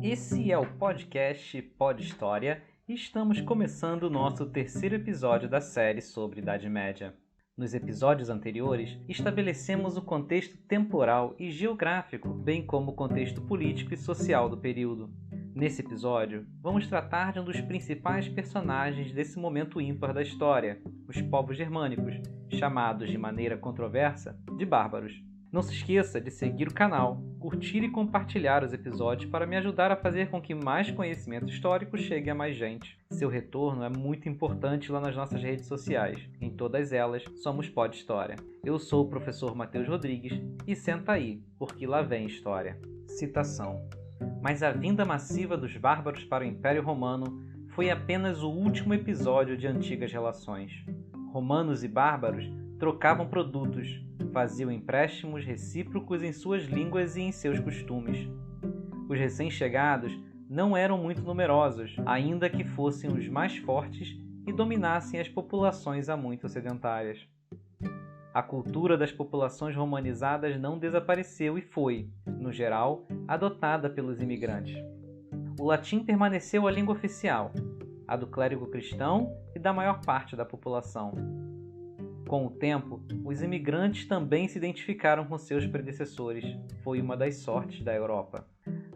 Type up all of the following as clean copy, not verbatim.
Esse é o podcast Pod História e estamos começando o nosso terceiro episódio da série sobre Idade Média. Nos episódios anteriores, estabelecemos o contexto temporal e geográfico, bem como o contexto político e social do período. Nesse episódio, vamos tratar de um dos principais personagens desse momento ímpar da história, os povos germânicos, chamados de maneira controversa de bárbaros. Não se esqueça de seguir o canal, curtir e compartilhar os episódios para me ajudar a fazer com que mais conhecimento histórico chegue a mais gente. Seu retorno é muito importante lá nas nossas redes sociais. Em todas elas, somos Pod História. Eu sou o professor Matheus Rodrigues e senta aí, porque lá vem história. Citação. Mas a vinda massiva dos bárbaros para o Império Romano foi apenas o último episódio de antigas relações. Romanos e bárbaros trocavam produtos, faziam empréstimos recíprocos em suas línguas e em seus costumes. Os recém-chegados não eram muito numerosos, ainda que fossem os mais fortes e dominassem as populações há muito sedentárias. A cultura das populações romanizadas não desapareceu e foi, no geral, adotada pelos imigrantes. O latim permaneceu a língua oficial, a do clérigo cristão e da maior parte da população. Com o tempo, os imigrantes também se identificaram com seus predecessores. Foi uma das sortes da Europa.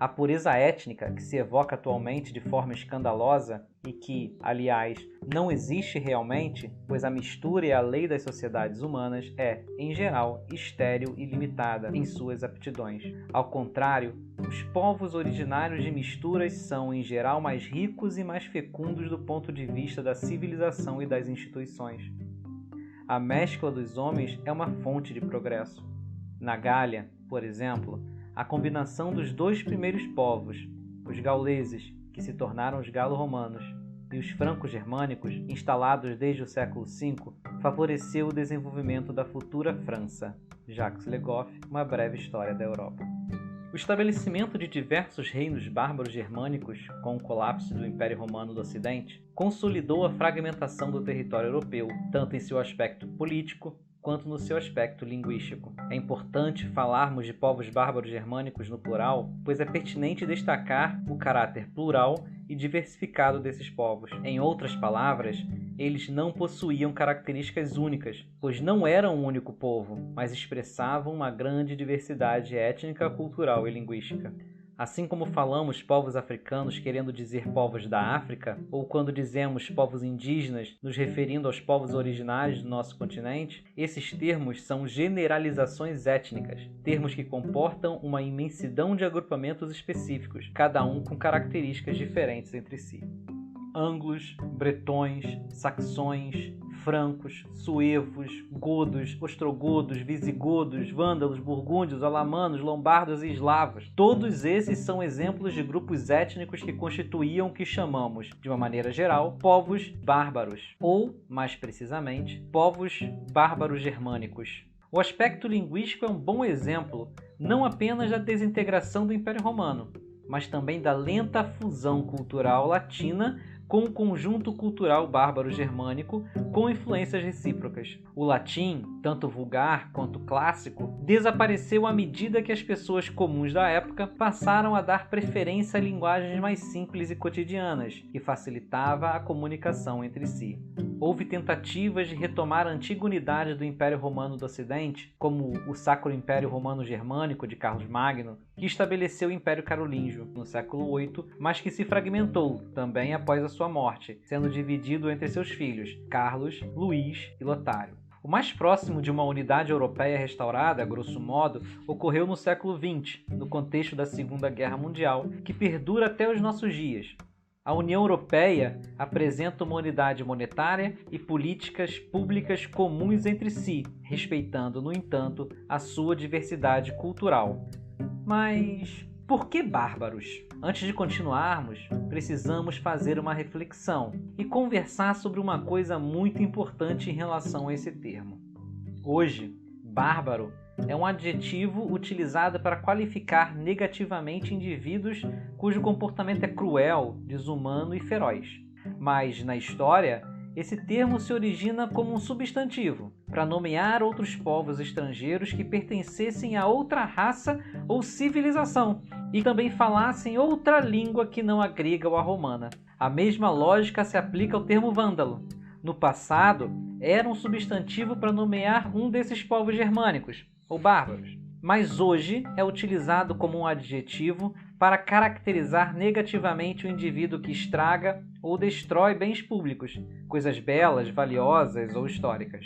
A pureza étnica, que se evoca atualmente de forma escandalosa e que, aliás, não existe realmente, pois a mistura é a lei das sociedades humanas, é, em geral, estéril e limitada em suas aptidões. Ao contrário, os povos originários de misturas são, em geral, mais ricos e mais fecundos do ponto de vista da civilização e das instituições. A mescla dos homens é uma fonte de progresso. Na Gália, por exemplo, a combinação dos dois primeiros povos, os gauleses, que se tornaram os galo-romanos, e os franco-germânicos, instalados desde o século V, favoreceu o desenvolvimento da futura França. Jacques Le Goff, Uma Breve História da Europa. O estabelecimento de diversos reinos bárbaros germânicos, com o colapso do Império Romano do Ocidente, consolidou a fragmentação do território europeu, tanto em seu aspecto político quanto no seu aspecto linguístico. É importante falarmos de povos bárbaros germânicos no plural, pois é pertinente destacar o caráter plural e diversificado desses povos. Em outras palavras, eles não possuíam características únicas, pois não eram um único povo, mas expressavam uma grande diversidade étnica, cultural e linguística. Assim como falamos povos africanos querendo dizer povos da África, ou quando dizemos povos indígenas nos referindo aos povos originários do nosso continente, esses termos são generalizações étnicas, termos que comportam uma imensidão de agrupamentos específicos, cada um com características diferentes entre si. Anglos, bretões, saxões, francos, suevos, godos, ostrogodos, visigodos, vândalos, burgúndios, alamanos, lombardos e eslavos. Todos esses são exemplos de grupos étnicos que constituíam o que chamamos, de uma maneira geral, povos bárbaros, ou, mais precisamente, povos bárbaros germânicos. O aspecto linguístico é um bom exemplo, não apenas da desintegração do Império Romano, mas também da lenta fusão cultural latina com o conjunto cultural bárbaro-germânico com influências recíprocas. O latim, tanto vulgar quanto clássico, desapareceu à medida que as pessoas comuns da época passaram a dar preferência a linguagens mais simples e cotidianas, que facilitava a comunicação entre si. Houve tentativas de retomar a antiga unidade do Império Romano do Ocidente, como o Sacro Império Romano Germânico de Carlos Magno, que estabeleceu o Império Carolíngio no século VIII, mas que se fragmentou também após a sua morte, sendo dividido entre seus filhos, Carlos, Luís e Lotário. O mais próximo de uma unidade europeia restaurada, grosso modo, ocorreu no século XX, no contexto da Segunda Guerra Mundial, que perdura até os nossos dias. A União Europeia apresenta uma unidade monetária e políticas públicas comuns entre si, respeitando, no entanto, a sua diversidade cultural. Mas por que bárbaros? Antes de continuarmos, precisamos fazer uma reflexão e conversar sobre uma coisa muito importante em relação a esse termo. Hoje, bárbaro é um adjetivo utilizado para qualificar negativamente indivíduos cujo comportamento é cruel, desumano e feroz. Mas, na história, esse termo se origina como um substantivo, para nomear outros povos estrangeiros que pertencessem a outra raça ou civilização e também falassem outra língua que não a grega ou a romana. A mesma lógica se aplica ao termo vândalo. No passado, era um substantivo para nomear um desses povos germânicos, ou bárbaros, mas hoje é utilizado como um adjetivo para caracterizar negativamente o indivíduo que estraga ou destrói bens públicos, coisas belas, valiosas ou históricas.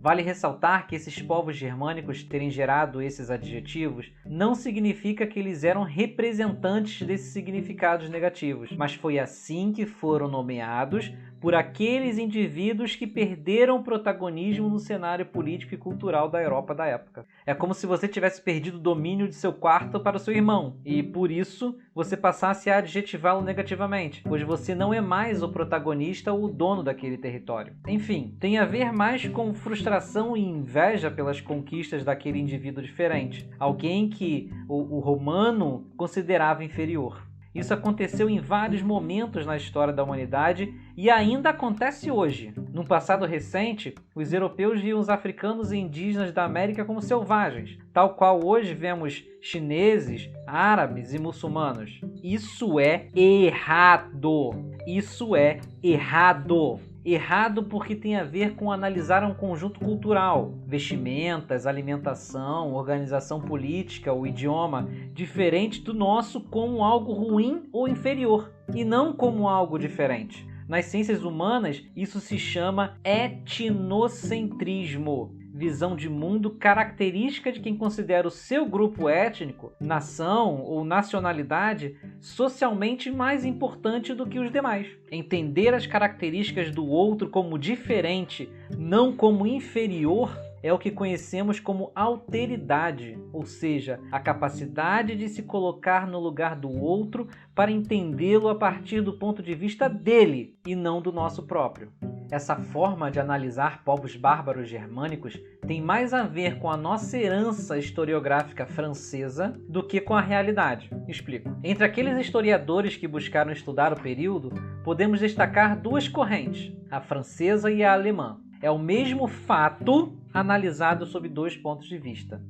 Vale ressaltar que esses povos germânicos terem gerado esses adjetivos não significa que eles eram representantes desses significados negativos, mas foi assim que foram nomeados por aqueles indivíduos que perderam o protagonismo no cenário político e cultural da Europa da época. É como se você tivesse perdido o domínio de seu quarto para o seu irmão, e por isso você passasse a adjetivá-lo negativamente, pois você não é mais o protagonista ou o dono daquele território. Enfim, tem a ver mais com frustração e inveja pelas conquistas daquele indivíduo diferente, alguém que o romano considerava inferior. Isso aconteceu em vários momentos na história da humanidade e ainda acontece hoje. Num passado recente, os europeus viam os africanos e indígenas da América como selvagens, tal qual hoje vemos chineses, árabes e muçulmanos. Isso é errado! Isso é errado! Errado porque tem a ver com analisar um conjunto cultural, vestimentas, alimentação, organização política, o idioma, diferente do nosso como algo ruim ou inferior, e não como algo diferente. Nas ciências humanas, isso se chama etnocentrismo, visão de mundo característica de quem considera o seu grupo étnico, nação ou nacionalidade socialmente mais importante do que os demais. Entender as características do outro como diferente, não como inferior, é o que conhecemos como alteridade, ou seja, a capacidade de se colocar no lugar do outro para entendê-lo a partir do ponto de vista dele e não do nosso próprio. Essa forma de analisar povos bárbaros germânicos tem mais a ver com a nossa herança historiográfica francesa do que com a realidade. Explico. Entre aqueles historiadores que buscaram estudar o período, podemos destacar duas correntes, a francesa e a alemã. É o mesmo fato analisado sob dois pontos de vista.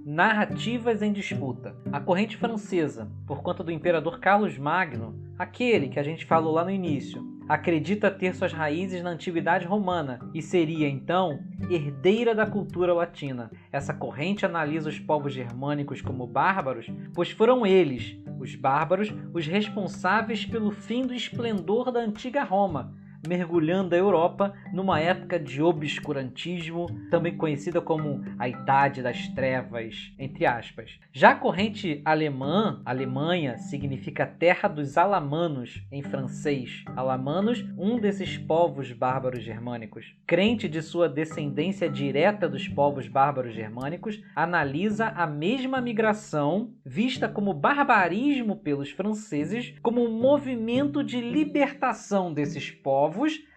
Narrativas em disputa. A corrente francesa, por conta do imperador Carlos Magno, aquele que a gente falou lá no início, acredita ter suas raízes na antiguidade romana e seria, então, herdeira da cultura latina. Essa corrente analisa os povos germânicos como bárbaros, pois foram eles, os bárbaros, os responsáveis pelo fim do esplendor da antiga Roma, mergulhando a Europa numa época de obscurantismo, também conhecida como a Idade das Trevas, entre aspas. Já a corrente alemã, Alemanha, significa terra dos alamanos, em francês. Alamanos, um desses povos bárbaros germânicos. Crente de sua descendência direta dos povos bárbaros germânicos, analisa a mesma migração, vista como barbarismo pelos franceses, como um movimento de libertação desses povos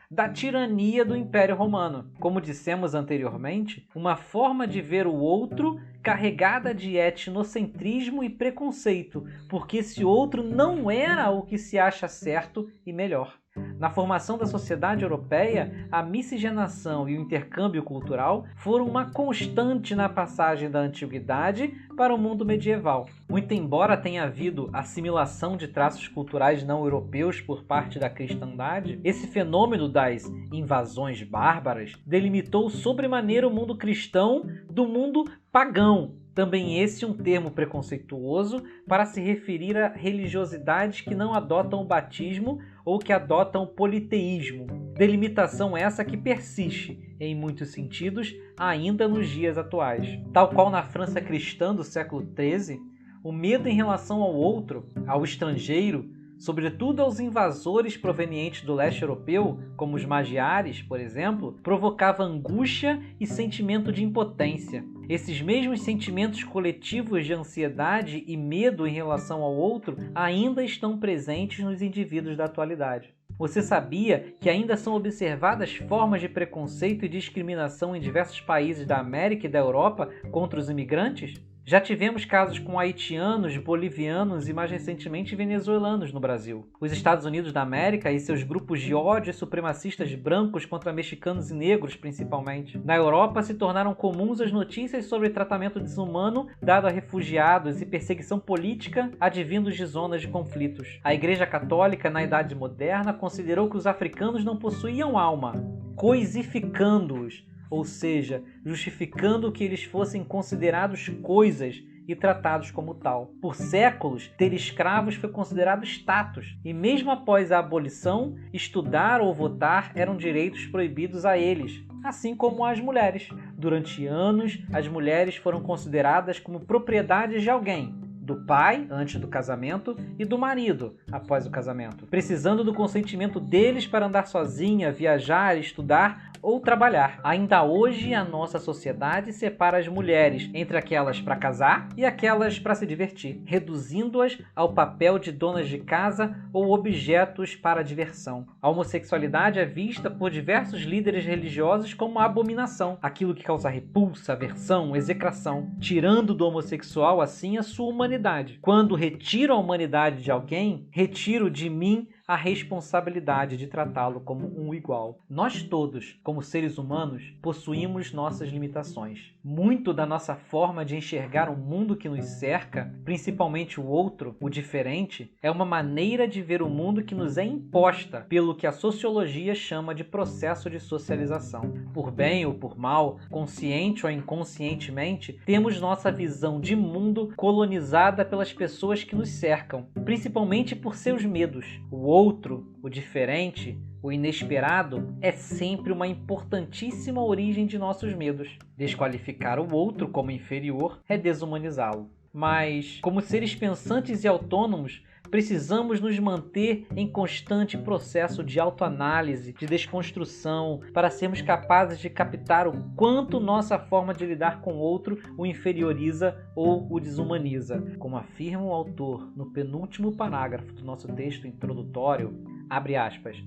da tirania do Império Romano. Como dissemos anteriormente, uma forma de ver o outro carregada de etnocentrismo e preconceito, porque esse outro não era o que se acha certo e melhor. Na formação da sociedade europeia, a miscigenação e o intercâmbio cultural foram uma constante na passagem da antiguidade para o mundo medieval. Muito embora tenha havido assimilação de traços culturais não europeus por parte da cristandade, esse fenômeno das invasões bárbaras delimitou sobremaneira o mundo cristão do mundo pagão. Também esse um termo preconceituoso para se referir a religiosidades que não adotam o batismo ou que adotam o politeísmo. Delimitação essa que persiste, em muitos sentidos, ainda nos dias atuais. Tal qual na França cristã do século XIII, o medo em relação ao outro, ao estrangeiro, sobretudo aos invasores provenientes do leste europeu, como os magiares, por exemplo, provocava angústia e sentimento de impotência. Esses mesmos sentimentos coletivos de ansiedade e medo em relação ao outro ainda estão presentes nos indivíduos da atualidade. Você sabia que ainda são observadas formas de preconceito e discriminação em diversos países da América e da Europa contra os imigrantes? Já tivemos casos com haitianos, bolivianos e mais recentemente venezuelanos no Brasil. Os Estados Unidos da América e seus grupos de ódio supremacistas brancos contra mexicanos e negros, principalmente. Na Europa se tornaram comuns as notícias sobre tratamento desumano dado a refugiados e perseguição política advindos de zonas de conflitos. A Igreja Católica, na Idade Moderna, considerou que os africanos não possuíam alma, coisificando-os, ou seja, justificando que eles fossem considerados coisas e tratados como tal. Por séculos, ter escravos foi considerado status, e mesmo após a abolição, estudar ou votar eram direitos proibidos a eles, assim como as mulheres. Durante anos, as mulheres foram consideradas como propriedades de alguém, do pai, antes do casamento, e do marido, após o casamento, precisando do consentimento deles para andar sozinha, viajar, estudar ou trabalhar. Ainda hoje, a nossa sociedade separa as mulheres entre aquelas para casar e aquelas para se divertir, reduzindo-as ao papel de donas de casa ou objetos para diversão. A homossexualidade é vista por diversos líderes religiosos como uma abominação, aquilo que causa repulsa, aversão, execração, tirando do homossexual assim a sua humanidade. Quando retiro a humanidade de alguém, retiro de mim a responsabilidade de tratá-lo como um igual. Nós todos, como seres humanos, possuímos nossas limitações. Muito da nossa forma de enxergar o mundo que nos cerca, principalmente o outro, o diferente, é uma maneira de ver o mundo que nos é imposta pelo que a sociologia chama de processo de socialização. Por bem ou por mal, consciente ou inconscientemente, temos nossa visão de mundo colonizada pelas pessoas que nos cercam, principalmente por seus medos. O outro, o diferente, o inesperado, é sempre uma importantíssima origem de nossos medos. Desqualificar o outro como inferior é desumanizá-lo. Mas, como seres pensantes e autônomos, precisamos nos manter em constante processo de autoanálise, de desconstrução, para sermos capazes de captar o quanto nossa forma de lidar com o outro o inferioriza ou o desumaniza. Como afirma o autor no penúltimo parágrafo do nosso texto introdutório, abre aspas,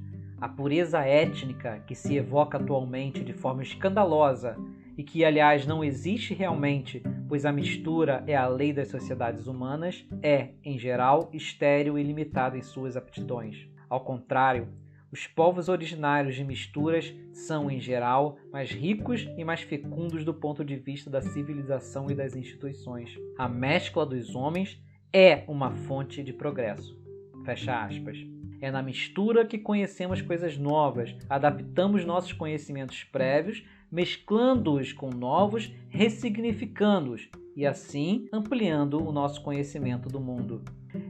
a pureza étnica que se evoca atualmente de forma escandalosa e que, aliás, não existe realmente, pois a mistura é a lei das sociedades humanas, é, em geral, estéril e limitada em suas aptidões. Ao contrário, os povos originários de misturas são, em geral, mais ricos e mais fecundos do ponto de vista da civilização e das instituições. A mescla dos homens é uma fonte de progresso. Fecha aspas. É na mistura que conhecemos coisas novas, adaptamos nossos conhecimentos prévios, mesclando-os com novos, ressignificando-os e assim ampliando o nosso conhecimento do mundo.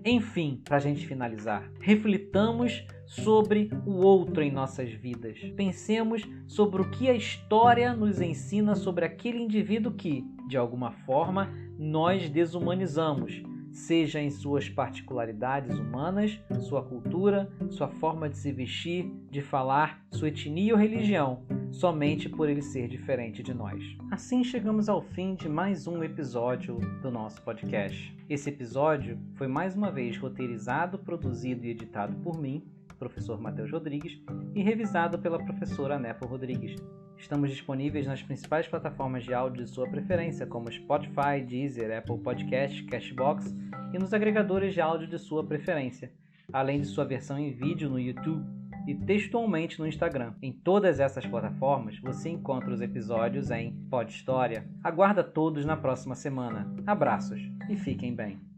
Enfim, para a gente finalizar, reflitamos sobre o outro em nossas vidas. Pensemos sobre o que a história nos ensina sobre aquele indivíduo que, de alguma forma, nós desumanizamos, seja em suas particularidades humanas, sua cultura, sua forma de se vestir, de falar, sua etnia ou religião, somente por ele ser diferente de nós. Assim chegamos ao fim de mais um episódio do nosso podcast. Esse episódio foi mais uma vez roteirizado, produzido e editado por mim, professor Matheus Rodrigues, e revisado pela professora Nepo Rodrigues. Estamos disponíveis nas principais plataformas de áudio de sua preferência, como Spotify, Deezer, Apple Podcast, Cashbox e nos agregadores de áudio de sua preferência, além de sua versão em vídeo no YouTube e textualmente no Instagram. Em todas essas plataformas, você encontra os episódios em Pod História. Aguarda todos na próxima semana. Abraços e fiquem bem.